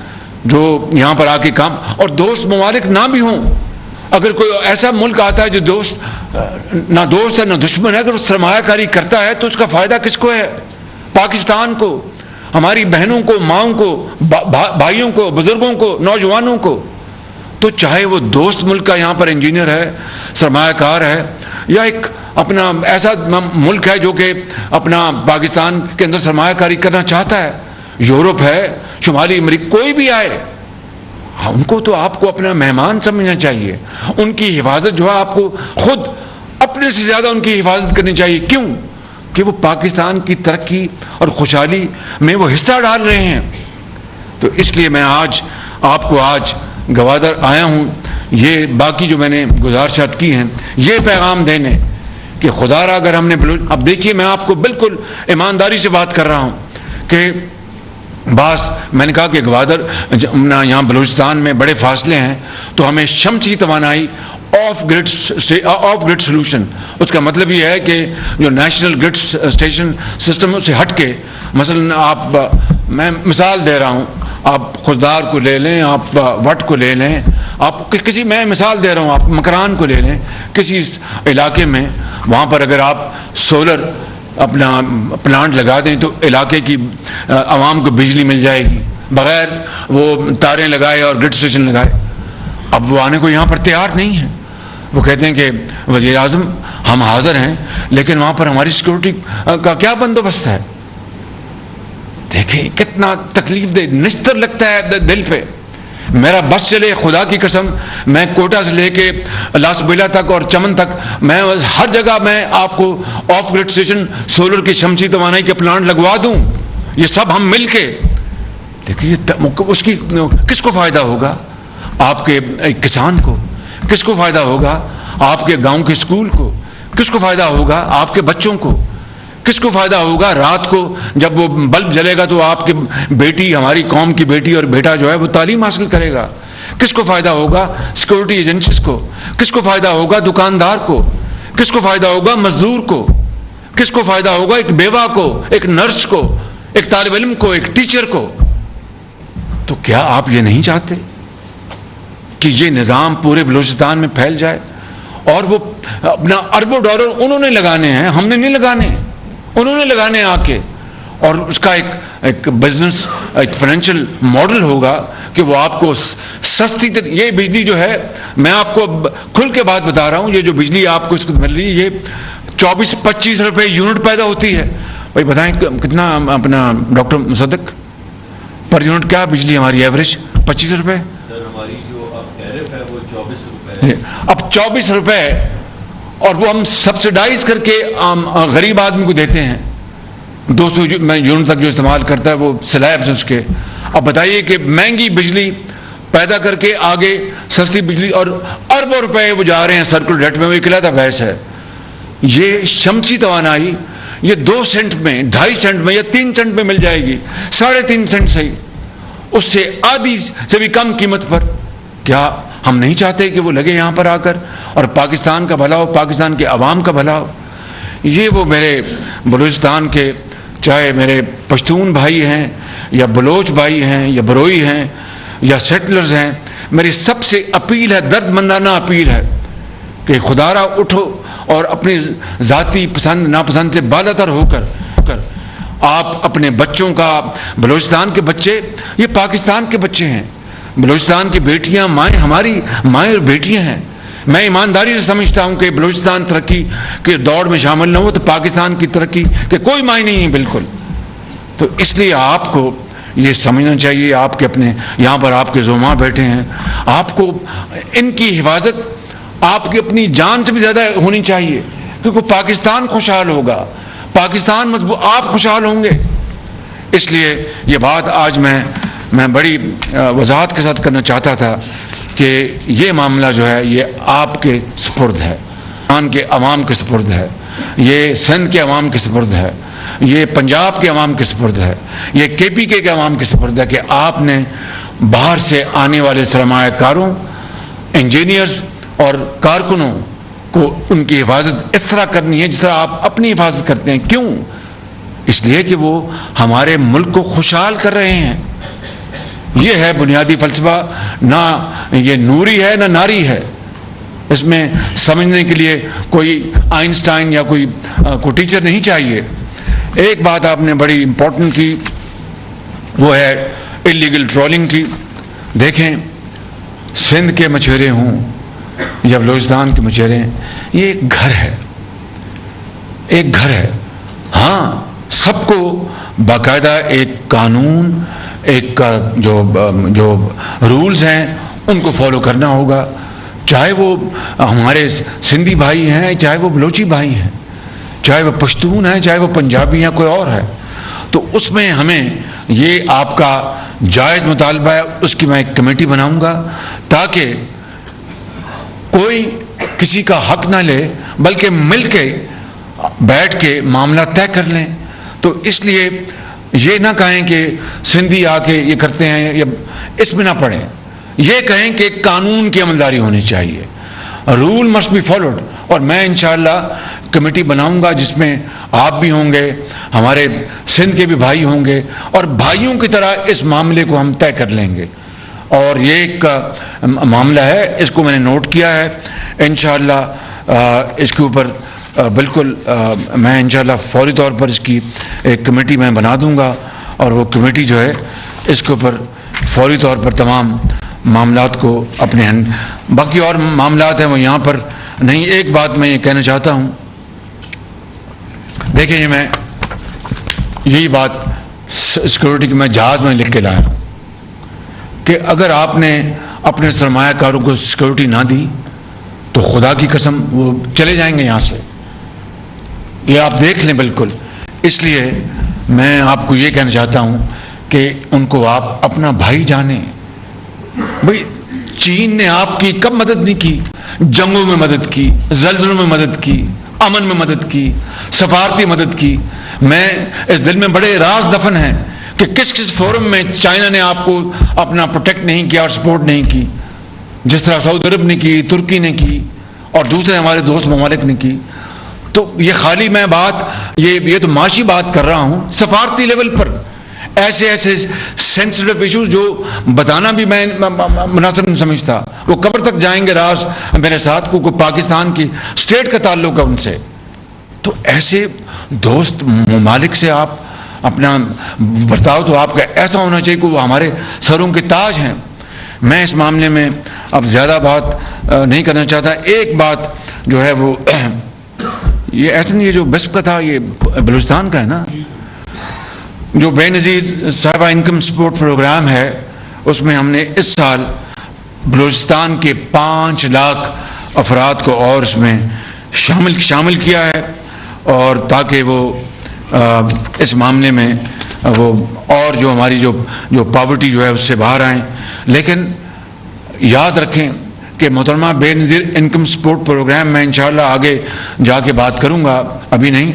جو یہاں پر آ کے کام، اور دوست ممالک نہ بھی ہوں، اگر کوئی ایسا ملک آتا ہے جو نہ دوست ہے نہ دشمن ہے، اگر وہ سرمایہ کاری کرتا ہے تو اس کا فائدہ کس کو ہے؟ پاکستان کو، ہماری بہنوں کو، ماؤں کو، بھائیوں کو، بزرگوں کو، نوجوانوں کو۔ تو چاہے وہ دوست ملک کا یہاں پر انجینئر ہے، سرمایہ کار ہے، یا ایک اپنا ایسا ملک ہے جو کہ اپنا پاکستان کے اندر سرمایہ کاری کرنا چاہتا ہے، یورپ ہے، شمالی امریکہ، کوئی بھی آئے، ان کو تو آپ کو اپنا مہمان سمجھنا چاہیے۔ ان کی حفاظت جو ہے آپ کو خود اپنے سے زیادہ ان کی حفاظت کرنی چاہیے۔ کیوں؟ کہ وہ پاکستان کی ترقی اور خوشحالی میں وہ حصہ ڈال رہے ہیں۔ تو اس لیے میں آپ کو گوادر آیا ہوں، یہ باقی جو میں نے گزارشات کی ہیں یہ پیغام دینے کہ خدا را اگر ہم نے اب دیکھیے، میں آپ کو بالکل ایمانداری سے بات کر رہا ہوں کہ میں نے کہا کہ گوادر یہاں بلوچستان میں بڑے فاصلے ہیں، تو ہمیں شمسی توانائی آف گرڈ سلوشن، اس کا مطلب یہ ہے کہ جو نیشنل گرڈ اسٹیشن سسٹم سے ہٹ کے، مثلا میں مثال دے رہا ہوں، آپ خضدار کو لے لیں، آپ وٹ کو لے لیں، آپ میں مثال دے رہا ہوں، آپ مکران کو لے لیں، کسی علاقے میں وہاں پر اگر آپ سولر اپنا پلانٹ لگا دیں تو علاقے کی عوام کو بجلی مل جائے گی بغیر وہ تاریں لگائے اور گرڈ اسٹیشن لگائے. اب وہ آنے کو یہاں پر تیار نہیں ہیں. وہ کہتے ہیں کہ وزیر اعظم ہم حاضر ہیں لیکن وہاں پر ہماری سیکورٹی کا کیا بندوبست ہے. دیکھیں کتنا تکلیف دہ نشتر لگتا ہے دل پہ. میرا بس چلے خدا کی قسم میں کوٹا سے لے کے لاس بیلا تک اور چمن تک میں ہر جگہ میں آپ کو آف گرڈ اسٹیشن سولر کی شمسی توانائی کے پلانٹ لگوا دوں, یہ سب ہم مل کے. لیکن یہ اس کی کس کو فائدہ ہوگا؟ آپ کے کسان کو. کس کو فائدہ ہوگا؟ آپ کے گاؤں کے اسکول کو. کس کو فائدہ ہوگا؟ آپ کے بچوں کو. کس کو فائدہ ہوگا رات کو جب وہ بلب جلے گا تو آپ کی بیٹی, ہماری قوم کی بیٹی اور بیٹا جو ہے وہ تعلیم حاصل کرے گا؟ کس کو فائدہ ہوگا؟ سیکورٹی ایجنسیز کو. کس کو فائدہ ہوگا؟ دکاندار کو. کس کو فائدہ ہوگا؟ مزدور کو. کس کو فائدہ ہوگا؟ ایک بیوہ کو, ایک نرس کو, ایک طالب علم کو, ایک ٹیچر کو. تو کیا آپ یہ نہیں چاہتے کہ یہ نظام پورے بلوچستان میں پھیل جائے؟ اور وہ اپنا اربوں ڈالر انہوں نے لگانے ہیں, ہم نے نہیں لگانے, انہوں نے لگانے آ کے. اور اس کا ایک بزنس, ایک فائنینشیل ماڈل ہوگا کہ وہ آپ کو سستی یہ بجلی جو ہے, میں آپ کو کھل کے بات بتا رہا ہوں, یہ جو بجلی آپ کو اس کو مل رہی ہے یہ 24-25 روپے یونٹ پیدا ہوتی ہے. بھائی بتائیں کتنا اپنا ڈاکٹر مصدق پر یونٹ کیا بجلی ہماری ایوریج 25 روپے؟ سر ہماری جو اب ٹیرف ہے وہ 24 روپے. اب 24 روپے اور وہ ہم سبسڈائز کر کے غریب آدمی کو دیتے ہیں. 200 یونٹ تک جو استعمال کرتا ہے وہ سلیبس اس کے. اب بتائیے کہ مہنگی بجلی پیدا کر کے آگے سستی بجلی اور اربوں روپے وہ جا رہے ہیں سرکل ریٹ میں. وہ اکلوتا بحث ہے. یہ شمسی توانائی یہ 2 سینٹ میں, 2.5 سینٹ میں یا 3 سینٹ میں مل جائے گی, 3.5 سینٹ صحیح, اس سے آدھی سے بھی کم قیمت پر. کیا ہم نہیں چاہتے کہ وہ لگے یہاں پر آ کر اور پاکستان کا بھلا ہو, پاکستان کے عوام کا بھلا ہو؟ یہ وہ میرے بلوچستان کے چاہے میرے پشتون بھائی ہیں یا بلوچ بھائی ہیں یا بروئی ہیں یا سیٹلرز ہیں, میری سب سے اپیل ہے, درد مندانہ اپیل ہے کہ خدا را اٹھو اور اپنی ذاتی پسند ناپسند سے بالاتر ہو کر آپ اپنے بچوں کا, بلوچستان کے بچے یہ پاکستان کے بچے ہیں, بلوچستان کی بیٹیاں مائیں ہماری مائیں اور بیٹیاں ہیں. میں ایمانداری سے سمجھتا ہوں کہ بلوچستان ترقی کے دوڑ میں شامل نہ ہو تو پاکستان کی ترقی کے کوئی معنی نہیں ہے بالکل. تو اس لیے آپ کو یہ سمجھنا چاہیے, آپ کے اپنے یہاں پر آپ کے زعماء بیٹھے ہیں, آپ کو ان کی حفاظت آپ کی اپنی جان سے بھی زیادہ ہونی چاہیے, کیونکہ پاکستان خوشحال ہوگا, پاکستان مضبوط, آپ خوشحال ہوں گے. اس لیے یہ بات آج میں بڑی وضاحت کے ساتھ کرنا چاہتا تھا کہ یہ معاملہ جو ہے یہ آپ کے سپرد ہے, پاکستان کے عوام کے سپرد ہے, یہ سندھ کے عوام کے سپرد ہے, یہ پنجاب کے عوام کے سپرد ہے, یہ KPK کے عوام کے سپرد ہے کہ آپ نے باہر سے آنے والے سرمایہ کاروں, انجینئرز اور کارکنوں کو ان کی حفاظت اس طرح کرنی ہے جس طرح آپ اپنی حفاظت کرتے ہیں. کیوں؟ اس لیے کہ وہ ہمارے ملک کو خوشحال کر رہے ہیں. یہ ہے بنیادی فلسفہ, نہ یہ نوری ہے نہ ناری ہے. اس میں سمجھنے کے لیے کوئی آئنسٹائن یا کوئی ٹیچر نہیں چاہیے. ایک بات آپ نے بڑی امپورٹنٹ کی, وہ ہے اللیگل ٹرولنگ کی. دیکھیں سندھ کے مچھیرے ہوں یا بلوچستان کے مچھیرے, یہ ایک گھر ہے, ایک گھر ہے. ہاں سب کو باقاعدہ ایک قانون, ایک جو رولز ہیں ان کو فالو کرنا ہوگا, چاہے وہ ہمارے سندھی بھائی ہیں, چاہے وہ بلوچی بھائی ہیں, چاہے وہ پشتون ہیں, چاہے وہ پنجابی ہیں, کوئی اور ہے. تو اس میں ہمیں یہ آپ کا جائز مطالبہ ہے, اس کی میں ایک کمیٹی بناؤں گا تاکہ کوئی کسی کا حق نہ لے بلکہ مل کے بیٹھ کے معاملہ طے کر لیں. تو اس لیے یہ نہ کہیں کہ سندھی آ کے یہ کرتے ہیں, یا اس میں نہ پڑیں. یہ کہیں کہ قانون کی عملداری ہونی چاہیے, رول مسٹ بی فالوڈ. اور میں انشاءاللہ کمیٹی بناؤں گا جس میں آپ بھی ہوں گے, ہمارے سندھ کے بھی بھائی ہوں گے, اور بھائیوں کی طرح اس معاملے کو ہم طے کر لیں گے. اور یہ ایک معاملہ ہے, اس کو میں نے نوٹ کیا ہے, انشاءاللہ اس کے اوپر بالکل میں انشاءاللہ فوری طور پر اس کی ایک کمیٹی میں بنا دوں گا اور وہ کمیٹی جو ہے اس کے اوپر فوری طور پر تمام معاملات کو اپنے باقی اور معاملات ہیں وہ یہاں پر نہیں. ایک بات میں یہ کہنا چاہتا ہوں, دیکھیں یہ میں یہی بات سیکورٹی کی میں جہاز میں لکھ کے لایا ہوں کہ اگر آپ نے اپنے سرمایہ کاروں کو سیکورٹی نہ دی تو خدا کی قسم وہ چلے جائیں گے یہاں سے. یہ آپ دیکھ لیں بالکل. اس لیے میں آپ کو یہ کہنا چاہتا ہوں کہ ان کو آپ اپنا بھائی جانیں. بھائی چین نے آپ کی کب مدد نہیں کی؟ جنگوں میں مدد کی, زلزلوں میں مدد کی, امن میں مدد کی, سفارتی مدد کی. میں اس دل میں بڑے راز دفن ہیں کہ کس کس فورم میں چائنا نے آپ کو اپنا پروٹیکٹ نہیں کیا اور سپورٹ نہیں کی, جس طرح سعودی عرب نے کی, ترکی نے کی اور دوسرے ہمارے دوست ممالک نے کی. تو یہ خالی میں بات یہ تو معاشی بات کر رہا ہوں. سفارتی لیول پر ایسے ایسے سینسٹیو ایشوز جو بتانا بھی میں مناسب نہیں سمجھتا, وہ قبر تک جائیں گے راز میرے ساتھ کو پاکستان کی اسٹیٹ کا تعلق ہے ان سے. تو ایسے دوست ممالک سے آپ اپنا برتاؤ تو آپ کا ایسا ہونا چاہیے کہ وہ ہمارے سروں کے تاج ہیں. میں اس معاملے میں اب زیادہ بات نہیں کرنا چاہتا. ایک بات جو ہے وہ یہ ایسا نہیں, یہ جو بسپ کا تھا یہ بلوچستان کا ہے نا, جو بے نظیر صاحبہ انکم سپورٹ پروگرام ہے, اس میں ہم نے اس سال بلوچستان کے 5 لاکھ افراد کو اور اس میں شامل کیا ہے, اور تاکہ وہ اس معاملے میں وہ اور جو ہماری جو پاورٹی جو ہے اس سے باہر آئیں. لیکن یاد رکھیں کہ محترمہ بے نظیر انکم سپورٹ پروگرام میں انشاءاللہ آگے جا کے بات کروں گا, ابھی نہیں,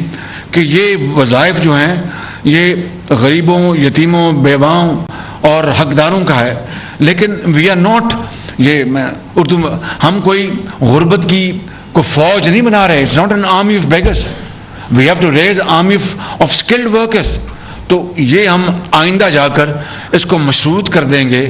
کہ یہ وظائف جو ہیں یہ غریبوں, یتیموں, بیواؤں اور حقداروں کا ہے. لیکن وی آر ناٹ, یہ میں اردو میں, ہم کوئی غربت کی کو فوج نہیں بنا رہے. It's not an army of beggars, we have to raise army of skilled workers. تو یہ ہم آئندہ جا کر اس کو مشروط کر دیں گے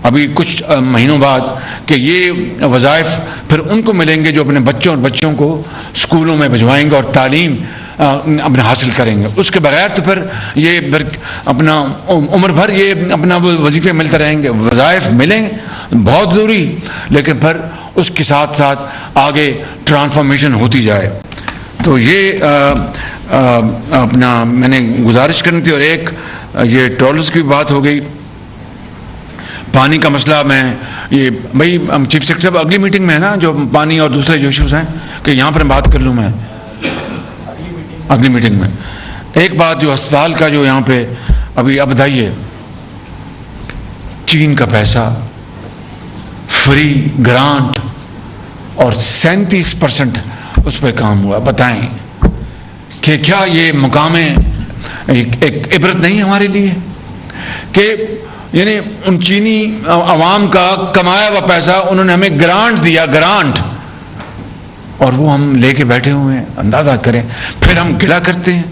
ابھی کچھ مہینوں بعد کہ یہ وظائف پھر ان کو ملیں گے جو اپنے بچوں کو اسکولوں میں بھجوائیں گے اور تعلیم اپنے حاصل کریں گے. اس کے بغیر تو پھر یہ اپنا عمر بھر یہ اپنا وظیفے ملتے رہیں گے. وظائف ملیں بہت ضروری, لیکن پھر اس کے ساتھ ساتھ آگے ٹرانسفارمیشن ہوتی جائے. تو یہ اپنا میں نے گزارش کرنی تھی. اور ایک یہ ٹرالرز کی بات ہو گئی, پانی کا مسئلہ. میں یہ بھائی چیف سیکرٹری صاحب اگلی میٹنگ میں ہے نا جو پانی اور دوسرے جو ایشوز ہیں, کہ یہاں پر بات کر لوں میں اگلی میٹنگ میں. ایک بات جو ہسپتال کا جو یہاں پہ ابھی اب بتائیے, چین کا پیسہ, فری گرانٹ اور 37% اس پہ کام ہوا. بتائیں کہ کیا یہ مقام ایک عبرت نہیں ہمارے لیے کہ یعنی ان چینی عوام کا کمایا ہوا پیسہ انہوں نے ہمیں گرانٹ دیا, گرانٹ, اور وہ ہم لے کے بیٹھے ہوئے ہیں. اندازہ کریں, پھر ہم گلا کرتے ہیں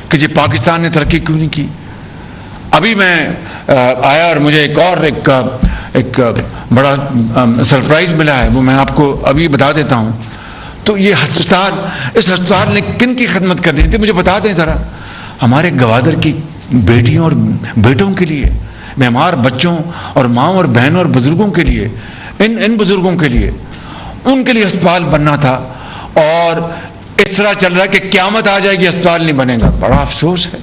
کہ جی پاکستان نے ترقی کیوں نہیں کی. ابھی میں آیا اور مجھے ایک بڑا سرپرائز ملا ہے, وہ میں آپ کو ابھی بتا دیتا ہوں. تو یہ اس ہسپتال نے کن کی خدمت کرنی تھی مجھے بتا دیں ذرا. ہمارے گوادر کی بیٹیوں اور بیٹوں کے لیے, بیمار بچوں اور ماؤں اور بہنوں اور بزرگوں کے لیے, ان بزرگوں کے لیے, ان کے لیے ہسپتال بننا تھا. اور اس طرح چل رہا ہے کہ قیامت آ جائے گی ہسپتال نہیں بنے گا. بڑا افسوس ہے.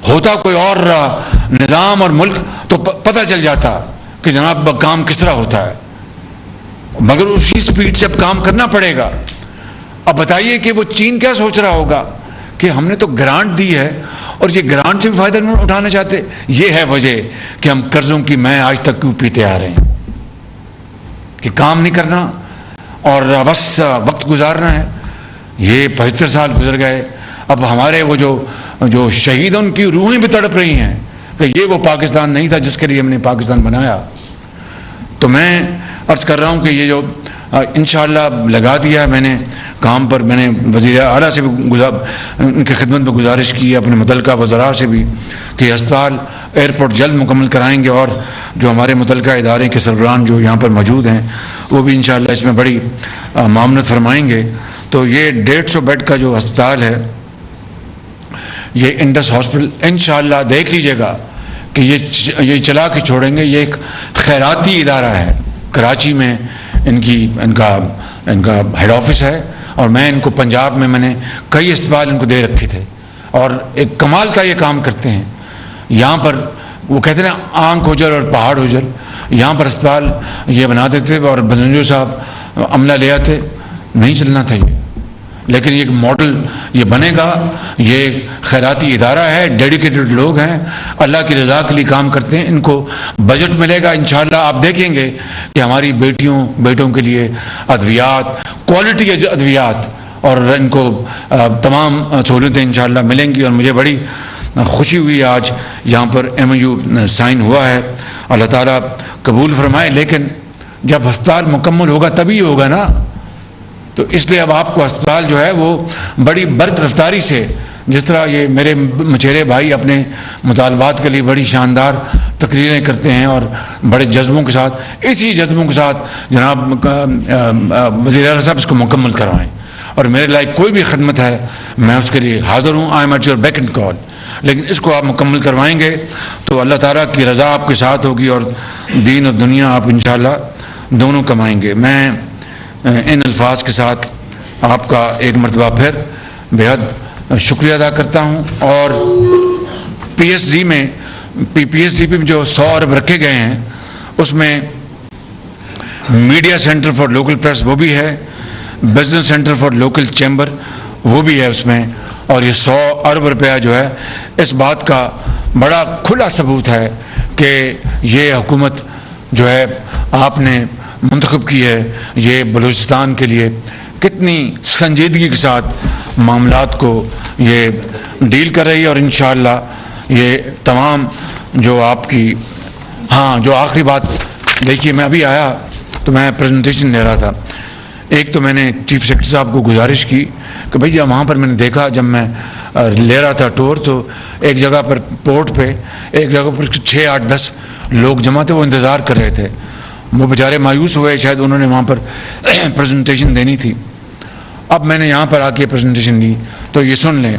ہوتا کوئی اور نظام اور ملک تو پتہ چل جاتا کہ جناب کام کس طرح ہوتا ہے, مگر اسی سپیڈ سے اب کام کرنا پڑے گا. اب بتائیے کہ وہ چین کیا سوچ رہا ہوگا کہ ہم نے تو گرانٹ دی ہے اور یہ گرانٹ سے بھی فائدہ نہیں اٹھانا چاہتے. یہ ہے وجہ کہ ہم قرضوں کی میں آج تک کیوں پیتے آ رہے ہیں, کہ کام نہیں کرنا اور بس وقت گزارنا ہے. یہ 75 سال گزر گئے. اب ہمارے وہ جو شہید ان کی روحیں بھی تڑپ رہی ہیں کہ یہ وہ پاکستان نہیں تھا جس کے لیے ہم نے پاکستان بنایا. تو میں عرض کر رہا ہوں کہ یہ جو انشاءاللہ لگا دیا میں نے کام پر, میں نے وزیر اعلیٰ سے بھی ان کی خدمت میں گزارش کی ہے, اپنے متعلقہ وزراء سے بھی, کہ ہسپتال ایئرپورٹ جلد مکمل کرائیں گے. اور جو ہمارے متعلقہ ادارے کے سربراہان جو یہاں پر موجود ہیں وہ بھی انشاءاللہ اس میں بڑی معاونت فرمائیں گے. تو یہ 150 بیڈ کا جو ہسپتال ہے یہ انڈس ہاسپٹل انشاءاللہ دیکھ لیجئے گا کہ یہ چلا کے چھوڑیں گے. یہ ایک خیراتی ادارہ ہے, کراچی میں ان کا ہیڈ آفس ہے, اور میں ان کو پنجاب میں نے کئی اسپتال ان کو دے رکھے تھے, اور ایک کمال کا یہ کام کرتے ہیں. یہاں پر وہ کہتے ہیں آنکھ ہو جل اور پہاڑ ہو جل, یہاں پر اسپتال یہ بنا دیتے اور بزنجو صاحب عملہ لے آتے. نہیں چلنا تھا یہ, لیکن یہ ماڈل یہ بنے گا. یہ خیراتی ادارہ ہے, ڈیڈیکیٹڈ لوگ ہیں, اللہ کی رضا کے لیے کام کرتے ہیں. ان کو بجٹ ملے گا انشاءاللہ. آپ دیکھیں گے کہ ہماری بیٹوں کے لیے ادویات, کوالٹی ادویات, اور ان کو تمام سہولتیں انشاءاللہ ملیں گی. اور مجھے بڑی خوشی ہوئی آج یہاں پر MOU سائن ہوا ہے. اللہ تعالیٰ قبول فرمائے. لیکن جب ہسپتال مکمل ہوگا تبھی ہوگا نا. تو اس لیے اب آپ کو ہسپتال جو ہے وہ بڑی برق رفتاری سے, جس طرح یہ میرے مچیرے بھائی اپنے مطالبات کے لیے بڑی شاندار تقریریں کرتے ہیں اور بڑے جذبوں کے ساتھ, اسی جذبوں کے ساتھ جناب وزیر اعلیٰ صاحب اس کو مکمل کروائیں. اور میرے لائق کوئی بھی خدمت ہے میں اس کے لیے حاضر ہوں. I am at your beck and call. لیکن اس کو آپ مکمل کروائیں گے تو اللہ تعالیٰ کی رضا آپ کے ساتھ ہوگی, اور دین اور دنیا آپ انشاءاللہ دونوں کمائیں گے. میں ان الفاظ کے ساتھ آپ کا ایک مرتبہ پھر بہت شکریہ ادا کرتا ہوں. اور PSD میں جو 100 ارب رکھے گئے ہیں اس میں media centre for local press وہ بھی ہے, business centre for local chamber وہ بھی ہے اس میں. اور یہ 100 ارب روپیہ جو ہے اس بات کا بڑا کھلا ثبوت ہے کہ یہ حکومت جو ہے آپ نے منتخب کی ہے, یہ بلوچستان کے لیے کتنی سنجیدگی کے ساتھ معاملات کو یہ ڈیل کر رہی ہے. اور انشاءاللہ یہ تمام جو آپ کی جو آخری بات دیکھیے, میں ابھی آیا تو میں پریزنٹیشن لے رہا تھا. ایک تو میں نے چیف سیکرٹری صاحب کو گزارش کی کہ بھئی جب وہاں پر میں نے دیکھا, جب میں لے رہا تھا ٹور, تو ایک جگہ پر پورٹ پہ ایک جگہ پر 6, 8, 10 لوگ جمع تھے, وہ انتظار کر رہے تھے. وہ بیچارے مایوس ہوئے, شاید انہوں نے وہاں پر پریزنٹیشن دینی تھی. اب میں نے یہاں پر آ کے پریزنٹیشن لی تو یہ سن لیں,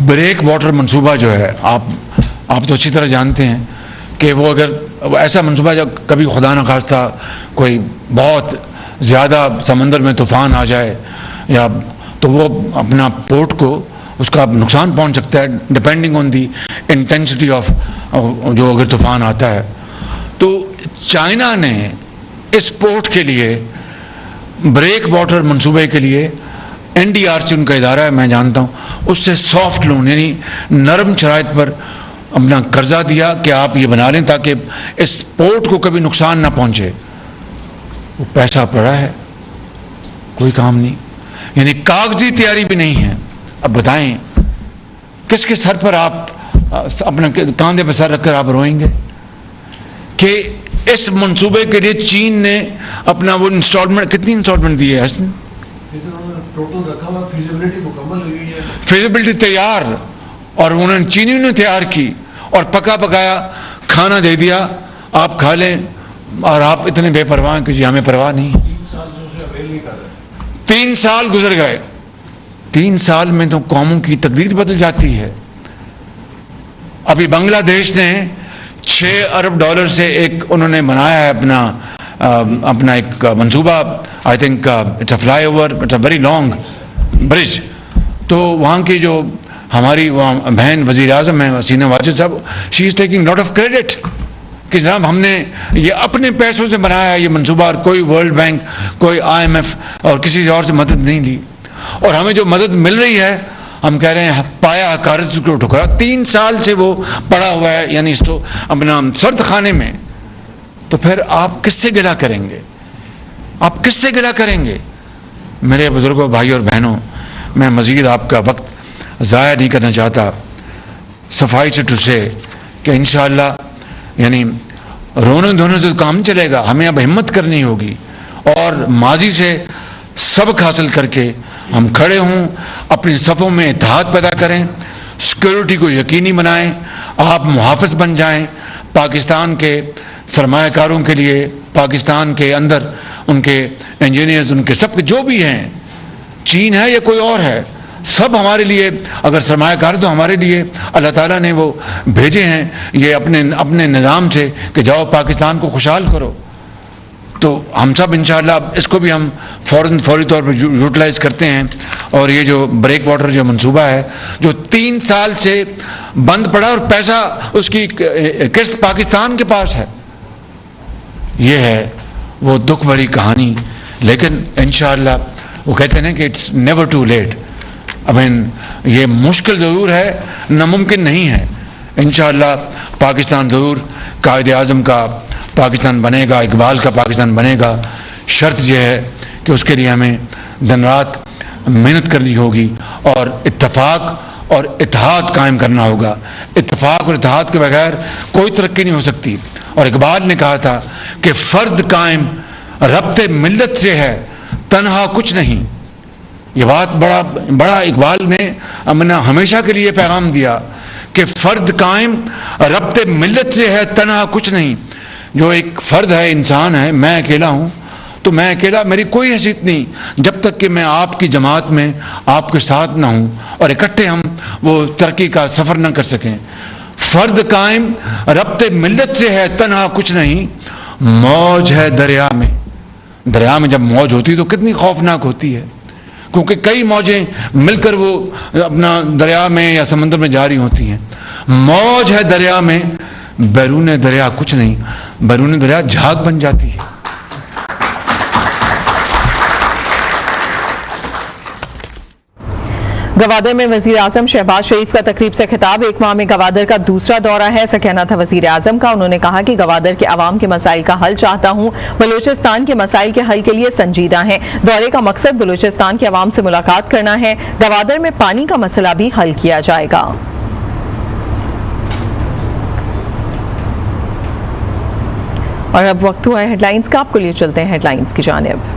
بریک واٹر منصوبہ جو ہے آپ تو اچھی طرح جانتے ہیں کہ وہ اگر ایسا منصوبہ جب کبھی خدا نخواستہ کوئی بہت زیادہ سمندر میں طوفان آ جائے یا تو وہ اپنا پورٹ کو اس کا نقصان پہنچ سکتا ہے depending on the intensity of جو اگر طوفان آتا ہے. تو چائنا نے اس پورٹ کے لیے بریک واٹر منصوبے کے لیے NDRC ان کا ادارہ ہے, میں جانتا ہوں, اس سے سافٹ لون یعنی نرم شرائط پر اپنا قرضہ دیا کہ آپ یہ بنا لیں تاکہ اس پورٹ کو کبھی نقصان نہ پہنچے. وہ پیسہ پڑا ہے, کوئی کام نہیں, یعنی کاغذی تیاری بھی نہیں ہے. اب بتائیں کس کے سر پر آپ اپنا کاندھے پر سر رکھ کر آپ روئیں گے کہ اس منصوبے کے لیے چین نے اپنا وہ انسٹالمنٹ کتنی انسٹالمنٹ دی ہے؟ حسن ٹوٹل رکھا ہوا فیزیبلٹی مکمل ہوئی ہے, فیزیبلٹی تیار, اور انہوں نے چینیوں نے تیار کی اور پکا پکایا کھانا دے دیا, آپ کھا لیں, اور آپ اتنے بے پرواہ ہیں کہ جی ہمیں پرواہ نہیں. 3 سال سے اسے اویل نہیں کر رہے. 3 سال گزر گئے. 3 سال میں تو قوموں کی تقدیر بدل جاتی ہے. ابھی بنگلہ دیش نے $6 ارب سے ایک انہوں نے بنایا ہے اپنا ایک منصوبہ. I think it's a flyover, it's a very long bridge. تو وہاں کی جو ہماری بہن وزیر اعظم ہیں حسینہ واجد صاحب, she is taking lot of credit کہ جناب ہم نے یہ اپنے پیسوں سے بنایا ہے یہ منصوبہ, اور کوئی ورلڈ بینک, کوئی IMF اور کسی اور سے مدد نہیں لی. اور ہمیں جو مدد مل رہی ہے ہم کہہ رہے ہیں پایا حقارت کو ٹھکرا. 3 سال سے وہ پڑا ہوا ہے یعنی اس تو اپنا سرد خانے میں. تو پھر آپ کس سے گلہ کریں گے؟ آپ کس سے گلہ کریں گے؟ میرے بزرگوں, بھائی اور بہنوں, میں مزید آپ کا وقت ضائع نہیں کرنا چاہتا. صفائی سے ٹسے کہ انشاءاللہ یعنی رونے دھونے سے کام چلے گا. ہمیں اب ہمت کرنی ہوگی اور ماضی سے سبق حاصل کر کے ہم کھڑے ہوں, اپنی صفوں میں اتحاد پیدا کریں, سیکورٹی کو یقینی بنائیں, آپ محافظ بن جائیں پاکستان کے سرمایہ کاروں کے لیے, پاکستان کے اندر ان کے انجینئرز، ان کے سب کے جو بھی ہیں، چین ہے یا کوئی اور ہے، سب ہمارے لیے اگر سرمایہ کار تو ہمارے لیے اللہ تعالیٰ نے وہ بھیجے ہیں یہ اپنے نظام سے کہ جاؤ پاکستان کو خوشحال کرو. تو ہم سب انشاءاللہ اس کو بھی ہم فوری طور پر یوٹیلائز کرتے ہیں. اور یہ جو بریک واٹر جو منصوبہ ہے جو 3 سال سے بند پڑا اور پیسہ اس کی قسط پاکستان کے پاس ہے، یہ ہے وہ دکھ بھری کہانی. لیکن انشاءاللہ وہ کہتے ہیں کہ اٹس نیور ٹو لیٹ. یہ مشکل ضرور ہے، ناممکن نہیں ہے. انشاءاللہ پاکستان ضرور قائد اعظم کا پاکستان بنے گا، اقبال کا پاکستان بنے گا. شرط یہ ہے کہ اس کے لیے ہمیں دن رات محنت کرنی ہوگی اور اتفاق اور اتحاد قائم کرنا ہوگا. اتفاق اور اتحاد کے بغیر کوئی ترقی نہیں ہو سکتی. اور اقبال نے کہا تھا کہ فرد قائم ربط ملت سے ہے، تنہا کچھ نہیں. یہ بات بڑا اقبال نے ہمیشہ کے لیے پیغام دیا کہ فرد قائم ربط ملت سے ہے، تنہا کچھ نہیں. جو ایک فرد ہے، انسان ہے، میں اکیلا ہوں تو میں اکیلا، میری کوئی حیثیت نہیں جب تک کہ میں آپ کی جماعت میں آپ کے ساتھ نہ ہوں اور اکٹھے ہم وہ ترقی کا سفر نہ کر سکیں. فرد قائم ربط ملت سے ہے، تنہا کچھ نہیں. موج ہے دریا میں. دریا میں جب موج ہوتی تو کتنی خوفناک ہوتی ہے، کیونکہ کئی موجیں مل کر وہ اپنا دریا میں یا سمندر میں جاری ہوتی ہیں. موج ہے دریا میں، بیرون دریا کچھ نہیں. بیرون دریا جھاگ بن جاتی ہے. گوادر میں وزیر اعظم شہباز شریف کا تقریب سے خطاب. 1 ماہ میں گوادر کا دوسرا دورہ ہے. ایسا کہنا تھا وزیر اعظم کا. انہوں نے کہا کہ گوادر کے عوام کے مسائل کا حل چاہتا ہوں. بلوچستان کے مسائل کے حل کے لیے سنجیدہ ہیں. دورے کا مقصد بلوچستان کے عوام سے ملاقات کرنا ہے. گوادر میں پانی کا مسئلہ بھی حل کیا جائے گا. اور اب وقت ہوا ہے ہیڈ لائنز کا. آپ کو لیے چلتے ہیں ہیڈ لائنز کی جانب.